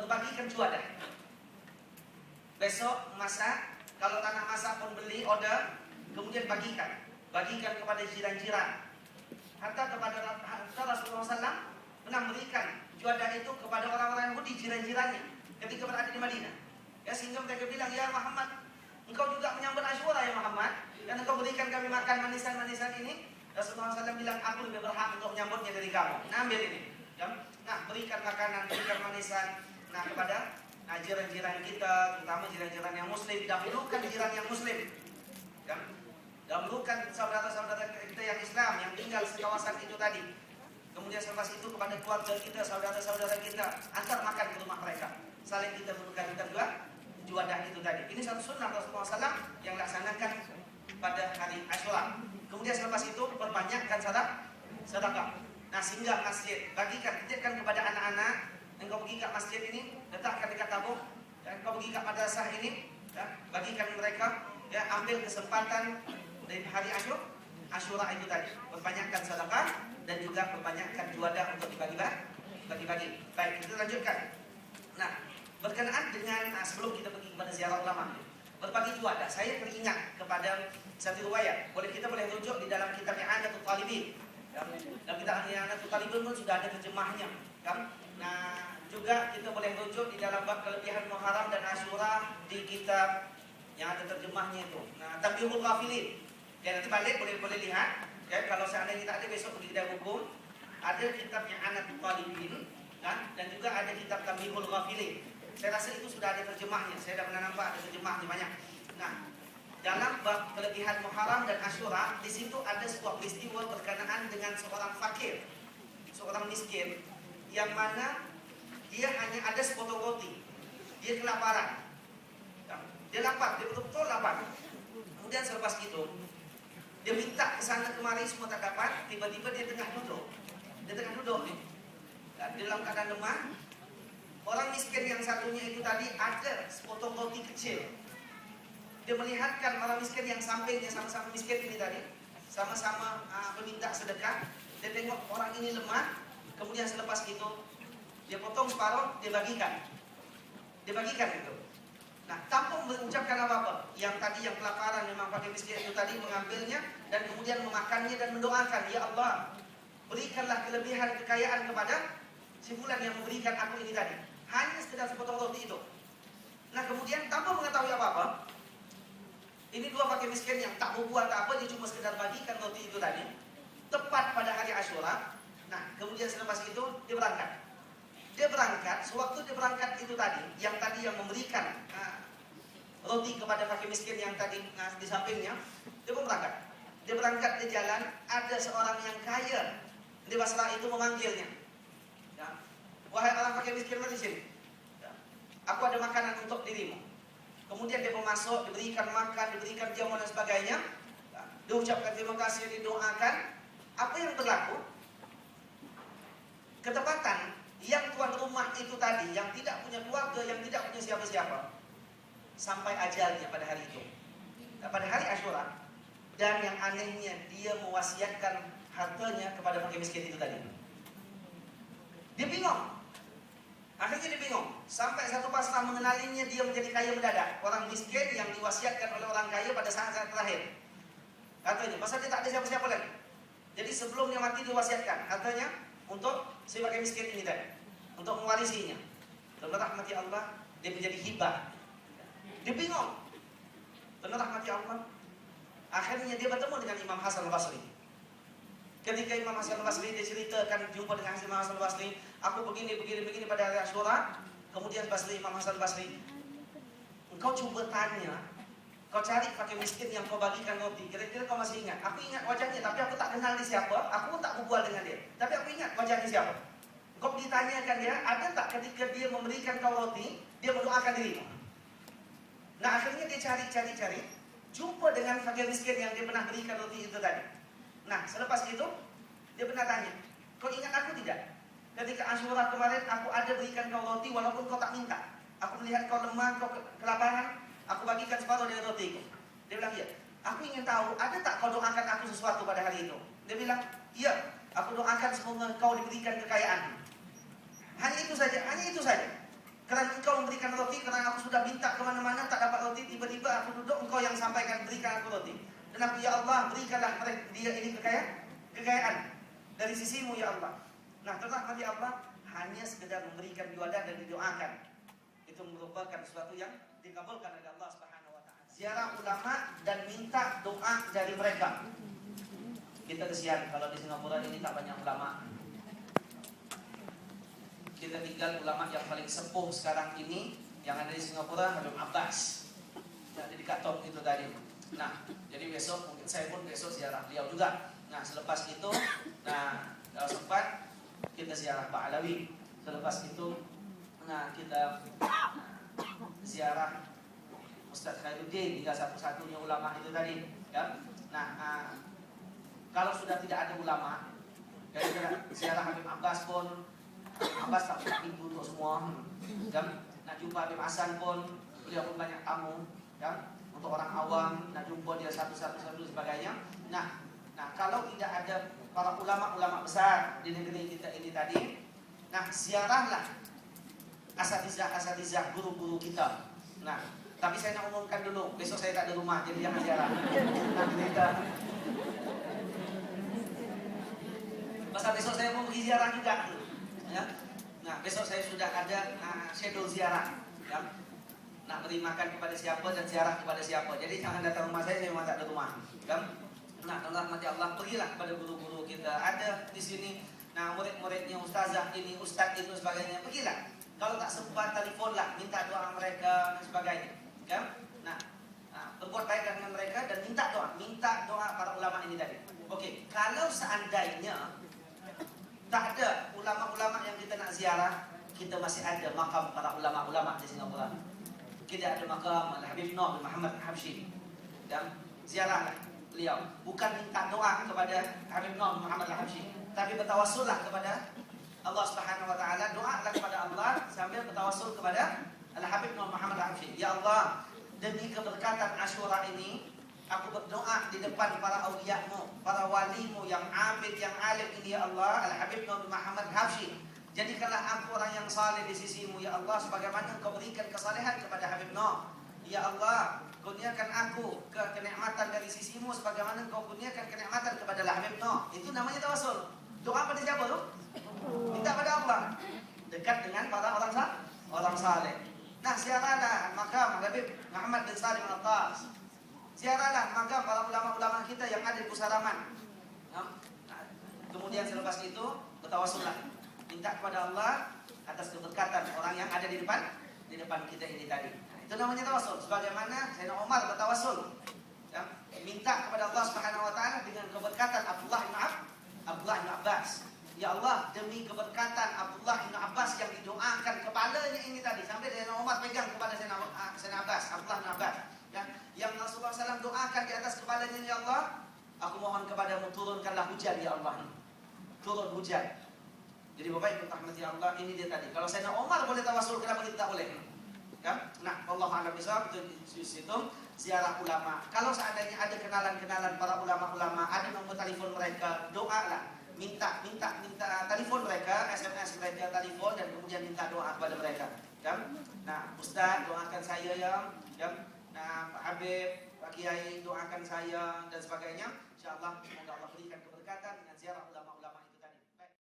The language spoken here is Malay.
berbagikan juadah. Besok masak, kalau tanah masak pun beli, order, kemudian bagikan kepada jiran-jiran. Hatta Rasulullah SAW pernah memberikan juadah itu kepada orang-orang Yahudi, jiran-jirannya, ketika berada di Madinah. Ya, sehingga mereka bilang, ya Muhammad, engkau juga menyambut Asyura ya Muhammad, dan engkau berikan kami makan manisan-manisan ini. Rasulullah SAW bilang, aku lebih berhak untuk menyambutnya dari kamu. Nah, ambil ini. Nah, berikan makanan, berikan manisan. Nah, kepada jiran-jiran kita, terutama jiran-jiran yang muslim. Dahulukan jiran yang muslim. Dahulukan saudara-saudara kita yang Islam, yang tinggal sekawasan itu tadi. Kemudian selepas itu kepada keluarga kita, saudara-saudara kita, antar makan ke rumah mereka. Saling kita bertukar juga juadah itu tadi. Ini satu sunnah Rasulullah SAW yang laksanakan pada hari Asyura. Kemudian selepas itu perbanyakkan sedekah. Nah, sehingga masjid bagikan, titipkan kepada anak-anak. Engkau pergi ke masjid ini, letakkan dekat tabung. Dan engkau pergi ke madrasah ini, bagikan mereka. Ya, ambil kesempatan dari hari Asyura itu tadi. Perbanyakkan sedekah dan juga perbanyakkan juadah untuk dibagi-bagi. Baik, kita lanjutkan. Nah, berkenaan dengan sebelum kita pergi kepada ziarah ulama, berbagi juadah, saya teringat kepada satu riwayat. Kita boleh rujuk di dalam kitab I'anatul Talibin. Dalam kitab I'anatul Talibin pun sudah ada terjemahnya, kan? Nah, juga kita boleh rujuk di dalam bab kelebihan Muharram dan Asyura di kitab yang ada terjemahnya itu. Nah, Tanbihul Ghafilin. Ya, nanti balik boleh lihat. Ya, kalau seandainya kita ada besok pergi kedai buku, ada kitab I'anatul Talibin, kan? Dan juga ada kitab Tanbihul Ghafilin. Saya rasa itu sudah ada terjemahnya. Saya dah pernah nampak ada terjemahnya banyak. Nah, dalam bab kelebihan Muharram dan Asyura, di situ ada sebuah peristiwa berkenaan dengan seorang fakir, seorang miskin, yang mana dia hanya ada sepotong roti. Dia kelaparan. Dia lapar, dia betul-betul lapar. Kemudian selepas itu, dia minta ke sana kemari semua tak dapat. Tiba-tiba dia tengah duduk. Dia tengah duduk nih. Di dalam keadaan lemah. Orang miskin yang satunya itu tadi ada sepotong roti kecil. Dia melihatkan orang miskin yang sampingnya sama-sama miskin ini tadi, sama-sama meminta sedekah. Dia tengok orang ini lemah. Kemudian selepas itu dia potong separuh, dia bagikan. Dia bagikan itu. Nah, tanpa mengucapkan apa-apa. Yang tadi yang kelaparan memang pakai miskin itu tadi mengambilnya dan kemudian memakannya dan mendoakan, ya Allah, berikanlah kelebihan kekayaan kepada si fulan yang memberikan aku ini tadi. Hanya sekedar sepotong roti itu. Nah, kemudian tanpa mengetahui apa-apa, ini dua fakir miskin yang tak berbuat apa, dia cuma sekedar bagikan roti itu tadi. Tepat pada hari Asyura. Nah, kemudian selepas itu dia berangkat. Dia berangkat, sewaktu dia berangkat itu tadi, yang memberikan roti kepada fakir miskin yang tadi di sampingnya, dia pun berangkat. Dia berangkat di jalan, ada seorang yang kaya di Basrah itu memanggilnya. Ya. Wahai orang fakir miskin di sini, ya, aku ada makanan untuk dirimu. Kemudian dia masuk, diberikan makan, diberikan jamu dan sebagainya. Ya. Diucapkan terima kasih, didoakan. Apa yang berlaku? Ketepatan yang tuan rumah itu tadi, yang tidak punya keluarga, yang tidak punya siapa-siapa, sampai ajalnya pada hari itu. Nah, pada hari Asyura. Dan yang anehnya, dia mewasiatkan hartanya kepada fakir miskin itu tadi. Dia bingung. Akhirnya dia bingung. Sampai satu pas setelah mengenalinya, dia menjadi kaya mendadak. Orang miskin yang diwasiatkan oleh orang kaya pada saat-saat terakhir. Katanya, pasal dia tak ada siapa-siapa lagi. Jadi sebelum dia mati diwasiatkan hartanya untuk si fakir miskin ini tadi, untuk mewarisinya. Karena rahmati Allah, dia menjadi hibah. Dia bingung. Karena rahmati Allah. Akhirnya dia bertemu dengan Imam Hasan al-Basri. Ketika Imam Hasan al-Basri dia ceritakan jumpa dengan Imam Hasan al-Basri, aku begini pada hari Asyura. Kemudian Imam Hasan al-Basri, engkau cuba tanya, kau cari fakir miskin yang kau bagikan roti, kira-kira kau masih ingat? Aku ingat wajahnya, tapi aku tak kenal dia siapa. Aku pun tak berbual dengan dia, tapi aku ingat wajahnya siapa. Kau ditanyakan dia, ada tak ketika dia memberikan kau roti, dia mendoakan dirimu? Nah, akhirnya dia cari, jumpa dengan fakir miskin yang dia pernah berikan roti itu tadi. Nah, selepas itu dia pernah tanya, kau ingat aku tidak? Ketika Asyura kemarin aku ada berikan kau roti walaupun kau tak minta. Aku melihat kau lemah, kau kelaparan, aku bagikan separuh dari rotiku. Dia bilang, iya. Aku ingin tahu, ada tak kau doakan aku sesuatu pada hari itu? Dia bilang, iya. Aku doakan semoga kau diberikan kekayaan. Hanya itu saja. Kerana engkau memberikan roti, kerana aku sudah minta kemana-mana tak dapat roti, tiba-tiba aku duduk, engkau yang sampaikan berikan aku roti. Dan aku, ya Allah, berikanlah mereka dia ini kekayaan dari sisimu ya Allah. Nah, terhormat ya Allah, hanya sekedar memberikan ibadah dan didoakan, itu merupakan sesuatu yang dikabulkan oleh Allah Subhanahu wa taala. Ziarah ulama dan minta doa dari mereka. Kita kesian kalau di Singapura ini tak banyak ulama. Kita tinggal ulama yang paling sepuh sekarang ini yang ada di Singapura, Habib Abbas, yang ada di Katong itu tadi. Nah, jadi besok mungkin saya pun besok ziarah beliau juga. Nah, selepas itu, nah kalau sempat kita ziarah Pak Alawi. Selepas itu, nah kita ziarah Ustaz Khairuddin, hingga satu-satunya ulama itu tadi. Ya. Nah, kalau sudah tidak ada ulama, jadi ziarah Habib Abbas pun, Abbas tak pintu untuk semua. Dan nak jumpa Habib Hasan pun, beliau pun banyak tamu. Ya. Untuk orang awam, nak jumpa dia satu-satu sebagainya. Nah, kalau tidak ada para ulama-ulama besar di negeri kita ini tadi, nah ziarahlah asatizah guru-guru kita. Nah, tapi saya nak umumkan dulu, besok saya tak ada rumah, jadi jangan ziarah. Nanti kita. Pasal besok saya mau pergi ziarah juga. Ya. Nah, besok saya sudah ada schedule ziarah. Ya. Nak beri makan kepada siapa dan ziarah kepada siapa. Jadi jangan datang rumah saya memang tak ada rumah. Kan? Nah, Allah mati Allah, pergilah kepada guru-guru kita. Ada di sini, nah murid-muridnya ustazah ini, ustaz itu sebagainya, pergilah. Kalau tak sempat, teleponlah, minta doa mereka dan sebagainya. Kan? Nah, berbuat baik dengan mereka dan minta doa para ulama ini tadi. Okey, kalau seandainya tak ada ulama-ulama yang kita nak ziarah, kita masih ada makam para ulama-ulama di Singapura. Kita ada makam Al-Habib Nur bin Muhammad Al-Habsyi. Dan ziarahlah beliau. Bukan minta doa kepada Habib Nur bin Muhammad Al-Habsyi, tapi bertawassullah kepada Allah Subhanahu wa taala. Doalah kepada Allah sambil bertawassul kepada Al-Habib Nur Muhammad Al-Habsyi. Ya Allah, demi keberkatan Asyura ini, aku berdoa di depan para auliamu, para walimu yang abid, yang alim ini ya Allah, Al-Habib Nur bin Muhammad Al-Habsyi. Jadikanlah aku orang yang saleh di sisimu ya Allah, sebagaimana engkau berikan kesalehan kepada Habib Nur. Ya Allah, kurniakan aku kenikmatan dari sisimu sebagaimana engkau kurniakan kenikmatan kepada Habib Nur. Itu namanya tawassul. Doa pada siapa tu? Minta pada Allah. Dekat dengan para orang saleh. Nah, ziarahlah makam Habib Muhammad bin Salim Al-Attas. Ziarahlah makam para ulama-ulama kita yang ada di Pusaraman. Kemudian selepas itu bertawassullah. Minta kepada Allah atas keberkatan orang yang ada di depan kita ini tadi. Nah, itu namanya tawassul. Sebagaimana Sayyidina Umar bertawassul, ya, minta kepada Allah Subhanahu wa taala dengan keberkatan Abdullah bin Abbas. Ya Allah, demi keberkatan Abdullah bin Abbas yang didoakan kepalanya ini tadi, sampai Sayyidina Umar pegang kepada Sayyidina Abbas, Abdullah bin Abbas, ya, yang Rasulullah SAW doakan di atas kepalanya, ya Allah, aku mohon kepadamu turunkanlah hujan ya Allah. Turun hujan. Jadi Bapak Ibu rahmati Allah, ini dia tadi. Kalau Sayyidina Umar boleh tawassul, kenapa kita tak boleh? Kan? Nah, Allah a'lam bishawab, itu situ ziarah ulama. Kalau seandainya ada kenalan-kenalan para ulama-ulama, ada nomor telepon mereka, doalah. Minta telepon mereka, SMS mereka, telepon, dan kemudian minta doa kepada mereka. Kan? Nah, Ustaz doakan saya ya. Nah, Pak Habib, Pak Kiai doakan saya dan sebagainya. Insyaallah semoga Allah berikan keberkatan dengan ziarah ulama.